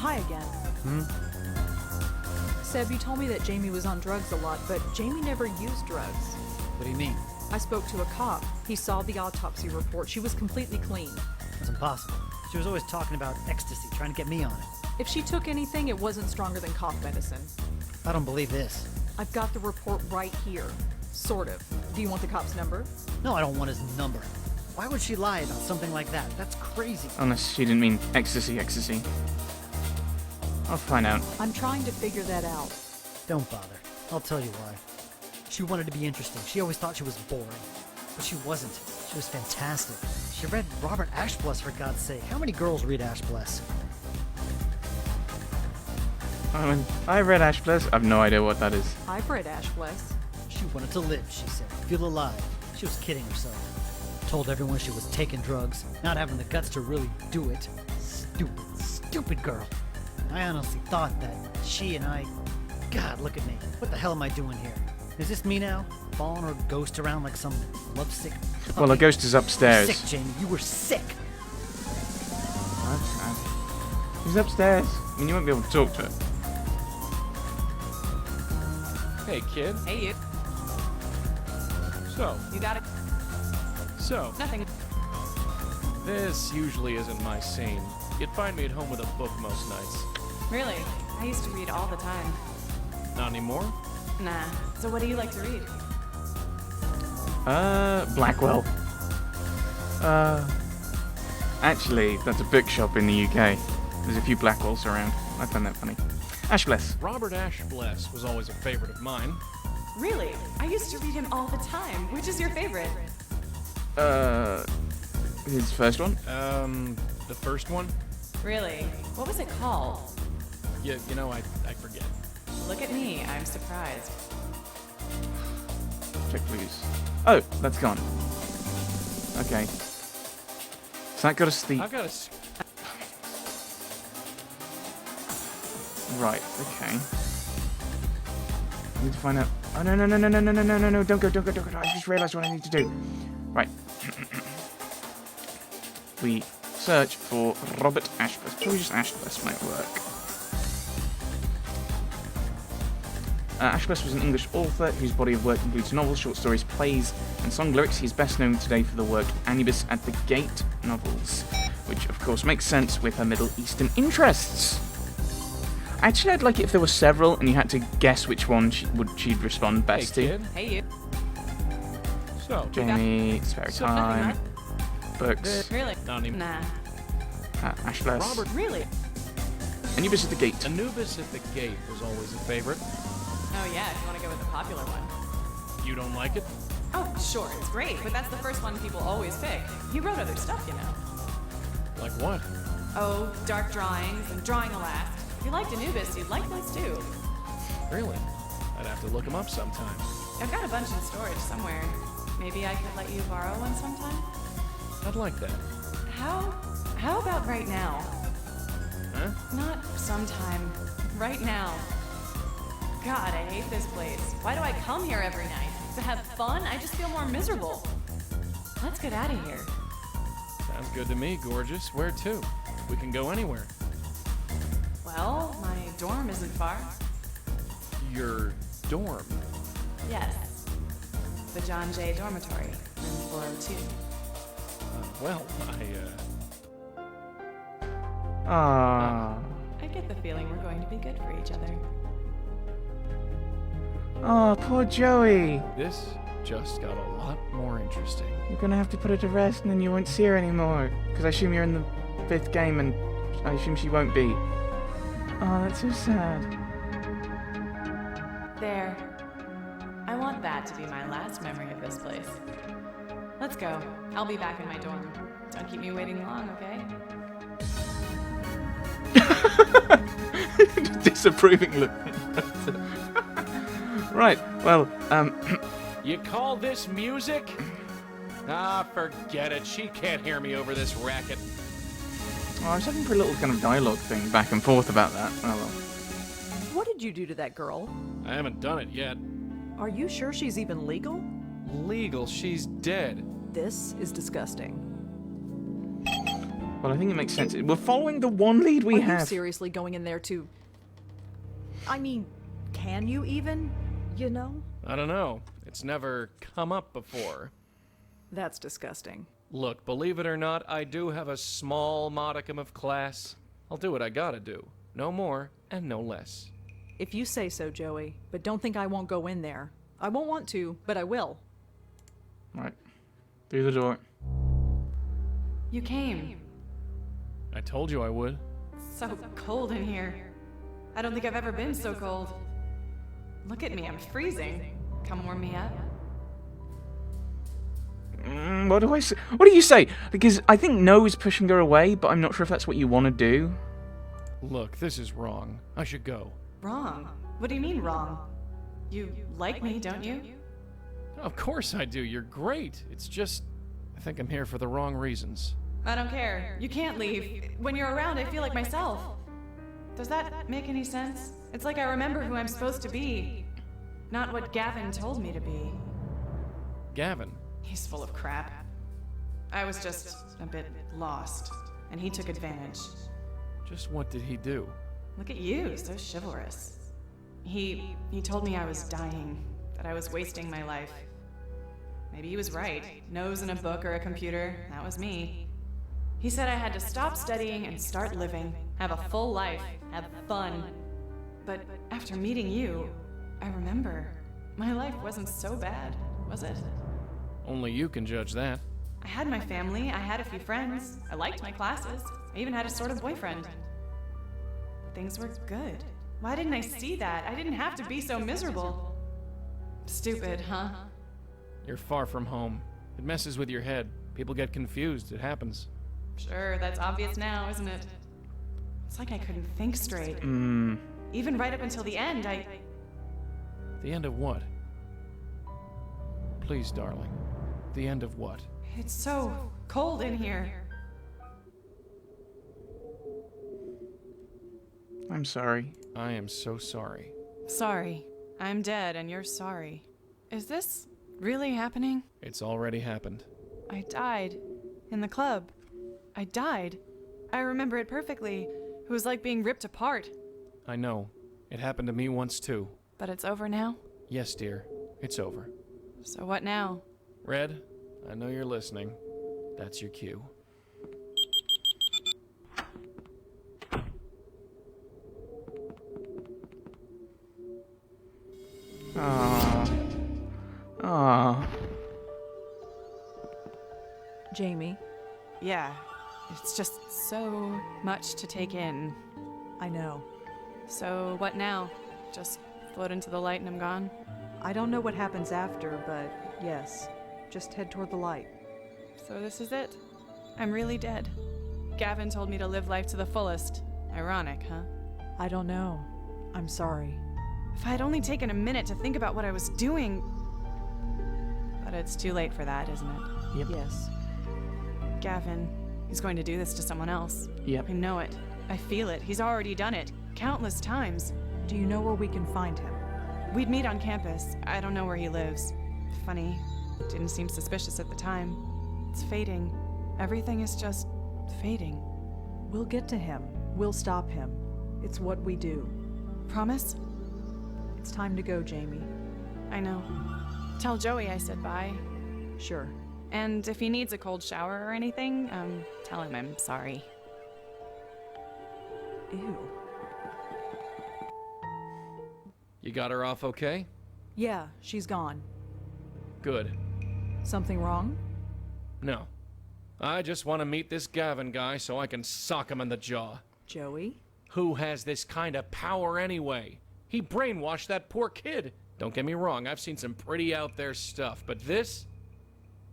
Hi again. Seb, you told me that Jamie was on drugs a lot, but Jamie never used drugs. What do you mean? I spoke to a cop. He saw the autopsy report. She was completely clean. That's impossible. She was always talking about ecstasy, trying to get me on it. If she took anything, it wasn't stronger than cough medicine. I don't believe this. I've got the report right here. Sort of. Do you want the cop's number? No, I don't want his number. Why would she lie about something like that? That's crazy. Unless she didn't mean ecstasy. I'll find out. I'm trying to figure that out. Don't bother. I'll tell you why. She wanted to be interesting. She always thought she was boring. But she wasn't. She was fantastic. She read Robert Ashbless, for God's sake. How many girls read Ashbless? I read Ashbless. I've no idea what that is. I've read Ashbless. She wanted to live, she said. Feel alive. She was kidding herself. Told everyone she was taking drugs, not having the guts to really do it. Stupid girl. I honestly thought that she and I... God, look at me. What the hell am I doing here? Is this me now? Following her ghost around like some lovesick puppy? Well, the ghost is upstairs. Sick, Jamie. You were sick. She's upstairs. I mean, you won't be able to talk to her. Hey, kid. Hey, you. So, You got it? Nothing. this usually isn't my scene. You'd find me at home with a book most nights. Really? I used to read all the time. Not anymore? Nah. So what do you like to read? Blackwell. Actually, that's a bookshop in the UK. There's a few Blackwells around. I find that funny. Ashbless. Robert Ashbless was always a favorite of mine. Really? I used to read him all the time. Which is your favorite? His first one? The first one? Really? What was it called? You know, I forget. Look at me. I'm surprised. Check, please. Oh, that's gone. Okay. So that got us the... I've got a... Right, okay. I need to find out... Oh, no, don't go. I just realised what I need to do. Right. We search for Robert Ashbless. Probably just Ashbless might work. Ashbless was an English author whose body of work includes novels, short stories, plays, and song lyrics. He is best known today for the work Anubis at the Gate novels, which of course makes sense with her Middle Eastern interests. Actually, I'd like it if there were several and you had to guess which one she'd respond best Hey, to. kid. Hey, you. So, Jamie, spare So time, nothing, books, Really? Not anymore. Nah. Ashbless, Robert Really? Anubis at the Gate. Anubis at the Gate was always a favorite. Oh, yeah, if you want to go with the popular one. You don't like it? Oh, sure, it's great, but that's the first one people always pick. He wrote other stuff, you know. Like what? Oh, dark drawings and drawing a last. If you liked Anubis, you'd like those too. Really? I'd have to look him up sometime. I've got a bunch in storage somewhere. Maybe I could let you borrow one sometime? I'd like that. How about right now? Huh? Not sometime. Right now. God, I hate this place. Why do I come here every night? To have fun? I just feel more miserable. Let's get out of here. Sounds good to me, gorgeous. Where to? We can go anywhere. Well, my dorm isn't far. Your dorm? Yes. The John Jay Dormitory, room 402. Well, Ah. I get the feeling we're going to be good for each other. Oh, poor Joey. this just got a lot more interesting. You're gonna have to put her to rest and then you won't see her anymore. Because I assume you're in the 5th game and I assume she won't be. Oh, that's so sad. There. I want that to be my last memory of this place. Let's go. I'll be back in my dorm. Don't keep me waiting long, okay? Disapproving look. Right, well, You call this music? Ah, forget it. She can't hear me over this racket. I was having a little kind of dialogue thing back and forth about that. Oh well. What did you do to that girl? I haven't done it yet. Are you sure she's even legal? Legal, she's dead. This is disgusting. Well, I think it makes sense. We're following the one lead we Are you have. seriously going in there to... I mean, can you even? You know? I don't know. It's never come up before. That's disgusting. Look, believe it or not, I do have a small modicum of class. I'll do what I gotta do. No more and no less. If you say so, Joey. But don't think I won't go in there. I won't want to, but I will. Right. Through the door. You came. I told you I would. It's so cold in here. I don't think I've ever been so cold. Look at me, I'm freezing. Come warm me up. What do I say? What do you say? Because I think no is pushing her away, but I'm not sure if that's what you want to do. Look, this is wrong. I should go. Wrong? What do you mean wrong? You like me, don't you? Of course I do. You're great. It's just, I think I'm here for the wrong reasons. I don't care. You can't leave. When you're around, I feel like myself. Does that make any sense? It's like I remember who I'm supposed to be, not what Gavin told me to be. Gavin. He's full of crap. I was just a bit lost, and he took advantage. Just what did he do? Look at you, so chivalrous. He told me I was dying, that I was wasting my life. Maybe he was right. Nose in a book or a computer, that was me. He said I had to stop studying and start living, have a full life, have fun. But after meeting you, I remember, my life wasn't so bad, was it? Only you can judge that. I had my family, I had a few friends, I liked my classes, I even had a sort of boyfriend. Things were good. Why didn't I see that? I didn't have to be so miserable. Stupid, huh? You're far from home. It messes with your head. People get confused. It happens. Sure, that's obvious now, isn't it? It's like I couldn't think straight. Even right up until the end, The end of what? Please, darling. The end of what? It's so cold in here. I'm sorry. I am so sorry. Sorry. I'm dead and you're sorry. Is this really happening? It's already happened. I died. In the club. I died. I remember it perfectly. It was like being ripped apart. I know. It happened to me once too. But it's over now? Yes, dear. It's over. So what now? Red, I know you're listening. That's your cue. Ah. Jamie, Yeah. It's just so much to take in. I know. So what now? Just float into the light and I'm gone? I don't know what happens after, but yes. Just head toward the light. So this is it? I'm really dead. Gavin told me to live life to the fullest. Ironic, huh? I don't know. I'm sorry. If I had only taken a minute to think about what I was doing... But it's too late for that, isn't it? Yep. Yes. Gavin, he's going to do this to someone else. Yep. I know it. I feel it. He's already done it. Countless times. Do you know where we can find him? We'd meet on campus. I don't know where he lives. Funny. Didn't seem suspicious at the time. It's fading. Everything is just fading. We'll get to him. We'll stop him. It's what we do. Promise? It's time to go, Jamie. I know. Tell Joey I said bye. Sure. And if he needs a cold shower or anything, tell him I'm sorry. Ew. You got her off okay? Yeah, she's gone. Good. Something wrong? No. I just want to meet this Gavin guy so I can sock him in the jaw. Joey? Who has this kind of power anyway? He brainwashed that poor kid. Don't get me wrong, I've seen some pretty out there stuff, but this?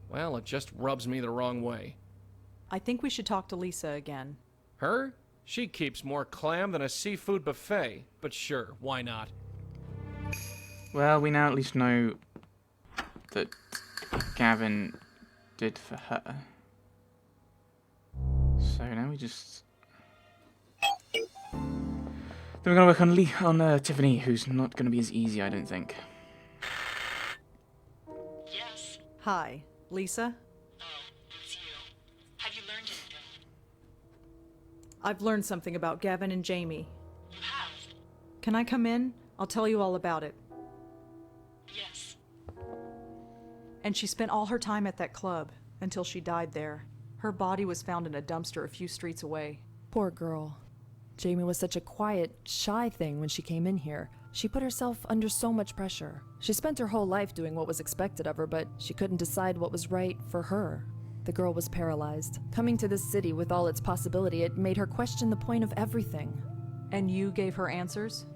Well, it just rubs me the wrong way. I think we should talk to Lisa again. Her? She keeps more clam than a seafood buffet. But sure, why not? Well, we now at least know that Gavin did for her. So now we just... Then we're going to work on Tiffany, who's not going to be as easy, I don't think. Hi, Lisa? Oh, it's you. Have you learned anything? I've learned something about Gavin and Jamie. You have? Can I come in? I'll tell you all about it. Yes. And she spent all her time at that club until she died there. Her body was found in a dumpster a few streets away. Poor girl. Jamie was such a quiet, shy thing when she came in here. She put herself under so much pressure. She spent her whole life doing what was expected of her, but she couldn't decide what was right for her. The girl was paralyzed. Coming to this city with all its possibility, it made her question the point of everything. And you gave her answers?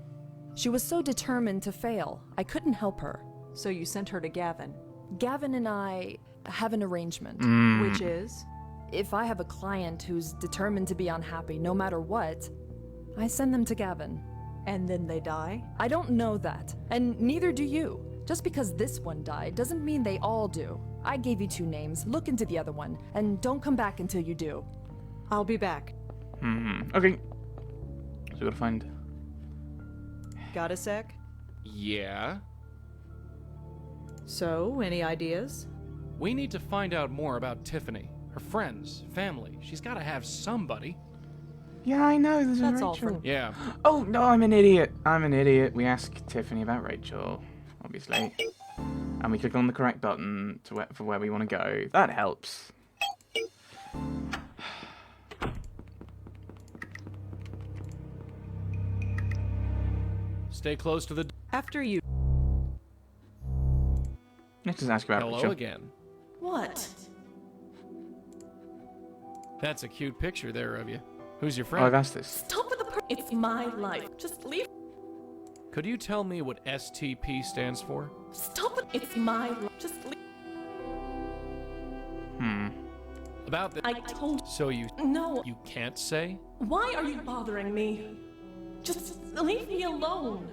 She was so determined to fail, I couldn't help her. So you sent her to Gavin. Gavin and I have an arrangement. Which is? If I have a client who's determined to be unhappy no matter what, I send them to Gavin. And then they die? I don't know that, and neither do you. Just because this one died doesn't mean they all do. I gave you 2 names. Look into the other one, and don't come back until you do. I'll be back. Okay. So we gotta find... Got a sec? Yeah? So, any ideas? We need to find out more about Tiffany. Her friends, family. She's gotta have somebody. Yeah, I know, there's That's a all Rachel. for... Yeah. Oh, no, I'm an idiot. I'm an idiot. We ask Tiffany about Rachel, obviously. And we click on the correct button for where we want to go. That helps. Stay close to the... After you... Let's just ask about Hello Rachel. again. What? That's a cute picture there of you. Who's your Oh, friend? I've asked this. Stop with the It's my life. Just leave. Could you tell me what STP stands for? Stop it. It's my life. Just leave. About the... I told So you No. can't say? Why are you bothering me? Just leave me alone.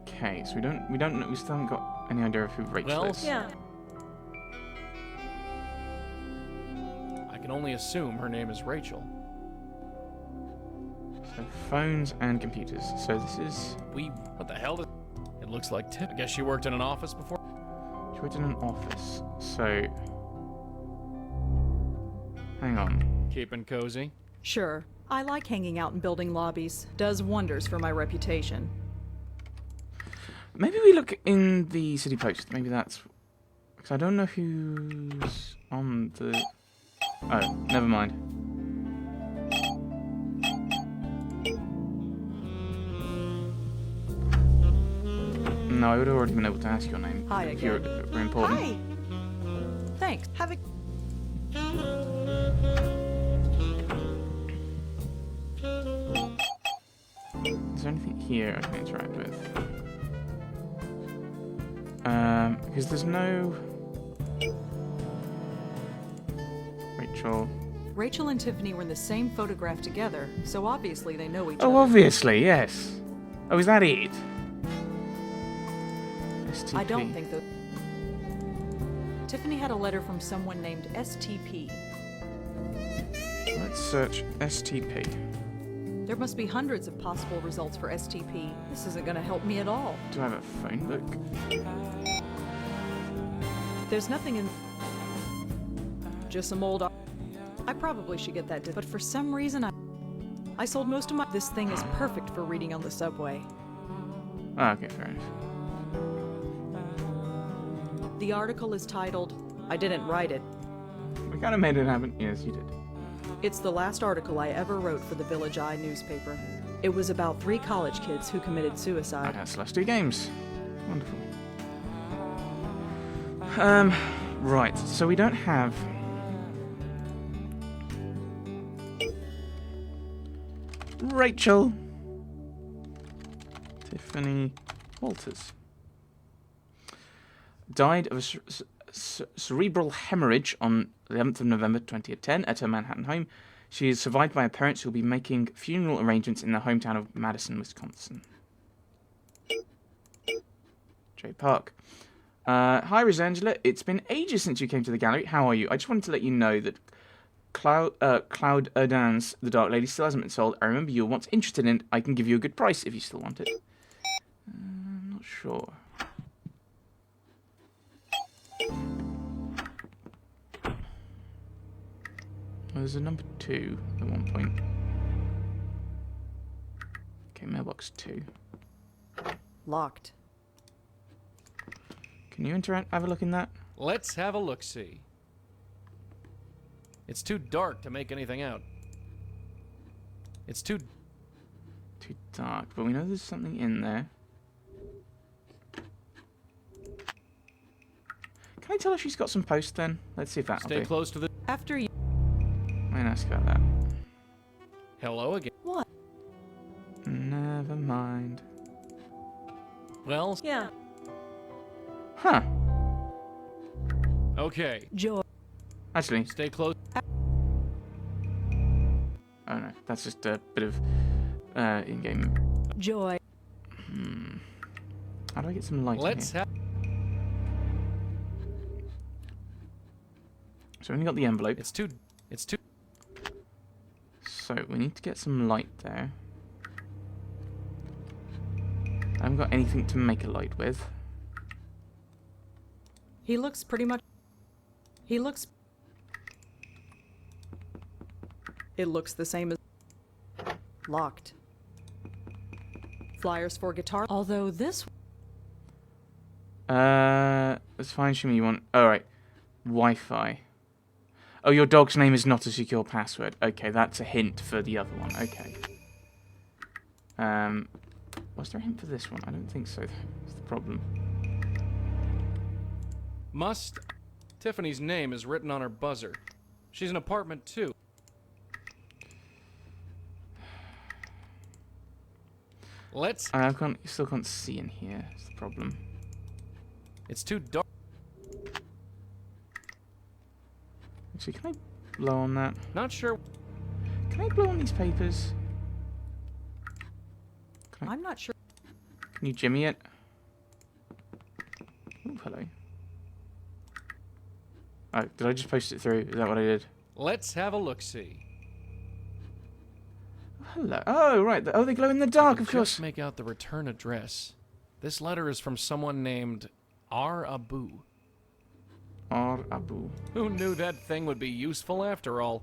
Okay, so we don't know, we still haven't got any idea of who Rachel Well, is. Yeah. I can only assume her name is Rachel. So phones and computers. So this is... What the hell does... It looks like Tiff. I guess she worked in an office before? She worked in an office. So... Hang on. Keeping cozy. Sure. I like hanging out in building lobbies. Does wonders for my reputation. Maybe we look in the City Post. Maybe that's... Because I don't know who's on the... Oh, never mind. No, I would have already been able to ask your name. Hi if you're again. very important. Hi! Thanks. Have a... Is there anything here I can interact with? Because there's no... Rachel... Rachel and Tiffany were in the same photograph together, so obviously they know each Oh, other. obviously, yes. Oh, is that it? STP. I don't think that... Tiffany had a letter from someone named STP. Let's search STP. There must be hundreds of possible results for STP. This isn't going to help me at all. Do I have a phone book? There's nothing in... Just some old... I probably should get that, but for some reason I sold most of my... This thing is perfect for reading on the subway. Oh, okay, fair enough. The article is titled, I didn't write it. We kind of made it happen. Yes, you did. It's the last article I ever wrote for the Village Eye newspaper. It was about 3 college kids who committed suicide. That's Wadjet Eye Games. Wonderful. Right, so we don't have... Rachel. Tiffany Walters. Died of a cerebral hemorrhage on the 11th of November 2010 at her Manhattan home. She is survived by her parents who will be making funeral arrangements in their hometown of Madison, Wisconsin. J. Park. Hi, Rosangela. It's been ages since you came to the gallery. How are you? I just wanted to let you know that Cloud Erdan's The Dark Lady still hasn't been sold. I remember you were once interested in it. I can give you a good price if you still want it. I'm not sure. Well, there's a number 2 at one point. Okay, mailbox 2. Locked. Can you interact? Have a look in that? Let's have a look-see. It's too dark to make anything out. It's too... Too dark, but we know there's something in there. Can I tell her she's got some post then? Let's see if that'll Stay do. close to the... After you. I'm gonna ask about that. Hello again. What? Never mind. Well, Yeah. Huh. okay. Joy. Actually, Stay close. oh no, that's just a bit of in-game. Joy. How do I get some light Let's in here? have... So we only got the envelope. It's too... So we need to get some light there. I haven't got anything to make a light with. He looks pretty much. He looks. It looks the same as. Locked. Flyers for guitar. Although this. That's fine, Shimi. You want... Alright. Wi-Fi. Oh, your dog's name is not a secure password. Okay, that's a hint for the other one. Okay. Was there a hint for this one? I don't think so. That's the problem. Must... Tiffany's name is written on her buzzer. She's in apartment 2. Let's... Still can't see in here. That's the problem. It's too dark. Actually, can I blow on that? Not sure. Can I blow on these papers? I'm not sure. Can you jimmy it? Oh, hello. Oh, did I just post it through? Is that what I did? Let's have a look-see. Hello. Oh, right. Oh, they glow in the dark, of Just course. make out the return address. This letter is from someone named R. Abu. Or Abu. Who knew that thing would be useful after all?